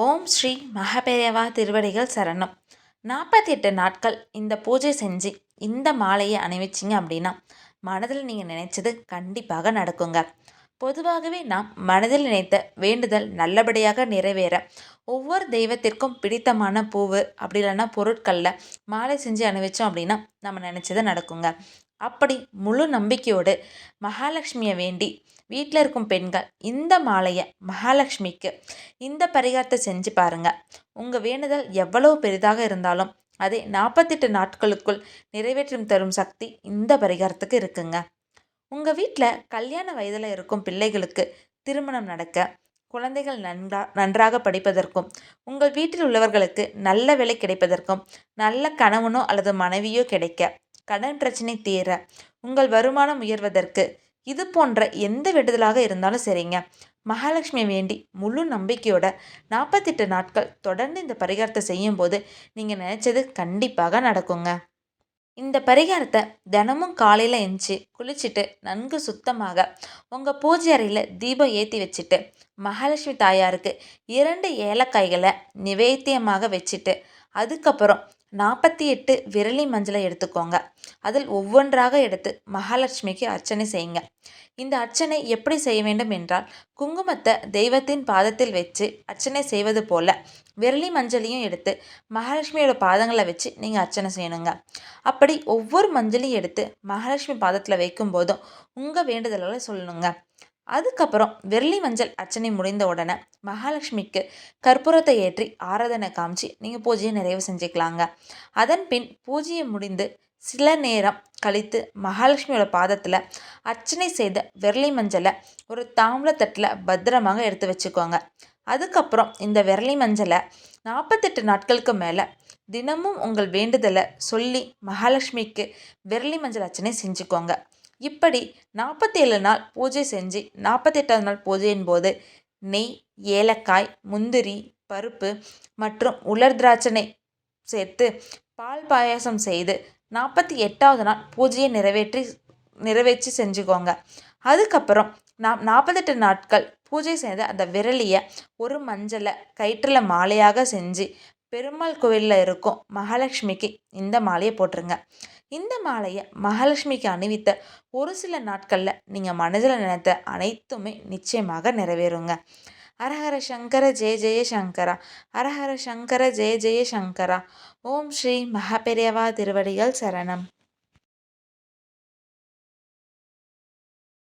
ஓம் ஸ்ரீ மகாபெரியவா திருவடிகள் சரணம். 48 நாட்கள் இந்த பூஜை செஞ்சு இந்த மாலையை அணிவிச்சிங்க அப்படின்னா மனதில் நீங்கள் நினைச்சது கண்டிப்பாக நடக்குங்க. பொதுவாகவே நாம் மனதில் நினைத்த வேண்டுதல் நல்லபடியாக நிறைவேற ஒவ்வொரு தெய்வத்திற்கும் பிடித்தமான பூவு அப்படி இல்லைன்னா பொருட்களில் மாலை செஞ்சு அணிவிச்சோம் அப்படின்னா நம்ம நினச்சது நடக்குங்க. அப்படி முழு நம்பிக்கையோடு மகாலட்சுமியை வேண்டி வீட்டில் இருக்கும் பெண்கள் இந்த மாலையை மகாலட்சுமிக்கு இந்த பரிகாரத்தை செஞ்சு பாருங்க. உங்கள் வேண்டுதல் எவ்வளவு பெரிதாக இருந்தாலும் அதை 48 நாட்களுக்குள் நிறைவேற்றும் தரும் சக்தி இந்த பரிகாரத்துக்கு இருக்குங்க. உங்கள் வீட்டில் கல்யாண வயதில் இருக்கும் பிள்ளைகளுக்கு திருமணம் நடக்க, குழந்தைகள் நன்றாக படிப்பதற்கும், உங்கள் வீட்டில் உள்ளவர்களுக்கு நல்ல வேலை கிடைப்பதற்கும், நல்ல கணவனோ அல்லது மனைவியோ கிடைக்க, கடன் பிரச்சனை தீர, உங்கள் வருமானம் உயர்வதற்கு, இது போன்ற எந்த வேண்டுதலாக இருந்தாலும் சரிங்க, மகாலட்சுமி வேண்டி முழு நம்பிக்கையோட 48 நாட்கள் தொடர்ந்து இந்த பரிகாரத்தை செய்யும்போது நீங்கள் நினச்சது கண்டிப்பாக நடக்குங்க. இந்த பரிகாரத்தை தினமும் காலையில் எந்திச்சு குளிச்சுட்டு நன்கு சுத்தமாக உங்கள் பூஜை அறையில் தீபம் ஏற்றி வச்சுட்டு மகாலட்சுமி தாயாருக்கு 2 ஏலக்காய்களை நிவேத்தியமாக வச்சுட்டு அதுக்கப்புறம் 48 விரலி மஞ்சளை எடுத்துக்கோங்க. அதில் ஒவ்வொன்றாக எடுத்து மகாலட்சுமிக்கு அர்ச்சனை செய்யுங்க. இந்த அர்ச்சனை எப்படி செய்ய வேண்டும் என்றால், குங்குமத்தை தெய்வத்தின் பாதத்தில் வச்சு அர்ச்சனை செய்வது போல விரலி மஞ்சளையும் எடுத்து மகாலட்சுமியோட பாதங்களை வச்சு நீங்கள் அர்ச்சனை செய்யணுங்க. அப்படி ஒவ்வொரு மஞ்சளையும் எடுத்து மகாலட்சுமி பாதத்தில் வைக்கும் போதும் உங்கள் வேண்டுதல்களை சொல்லணுங்க. அதுக்கப்புறம் விரலி மஞ்சள் அர்ச்சனை முடிந்த உடனே மகாலட்சுமிக்கு கற்பூரத்தை ஏற்றி ஆராதனை காமிச்சு நீங்கள் பூஜையை நிறைவு செஞ்சுக்கலாங்க. அதன் பின் பூஜையை முடிந்து சில நேரம் கழித்து மகாலட்சுமியோட பாதத்தில் அர்ச்சனை செய்த விரலி மஞ்சளை ஒரு தாம்பூலத்தட்டில் பத்திரமாக எடுத்து வச்சுக்கோங்க. அதுக்கப்புறம் இந்த விரலி மஞ்சளை 48 நாட்களுக்கு மேலே தினமும் உங்கள் வேண்டுதலை சொல்லி மகாலட்சுமிக்கு விரலி மஞ்சள் அர்ச்சனை செஞ்சுக்கோங்க. இப்படி 47 நாள் பூஜை செஞ்சு 48வது நாள் பூஜையின் போது நெய், ஏலக்காய், முந்திரி பருப்பு மற்றும் உலர் திராட்சை சேர்த்து பால் பாயாசம் செய்து 48வது நாள் பூஜையை நிறைவேற்றி செஞ்சுக்கோங்க. அதுக்கப்புறம் 48 நாட்கள் பூஜை செய்த அந்த விரலியை ஒரு மஞ்சளை கயிற்றில் மாலையாக செஞ்சு பெருமாள் கோவிலில் இருக்கும் மகாலட்சுமிக்கு இந்த மாலையை போட்டுருங்க. இந்த மாலையை மகாலட்சுமிக்கு அணிவித்த ஒரு சில நாட்களில் நீங்கள் மனதில் நினைத்த அனைத்துமே நிச்சயமாக நிறைவேறுங்க. ஹரஹர சங்கர ஜெய ஜெய சங்கரா, ஹரஹர சங்கர ஜெய ஜெய சங்கரா. ஓம் ஸ்ரீ மகாபெரியவா திருவடிகள் சரணம்.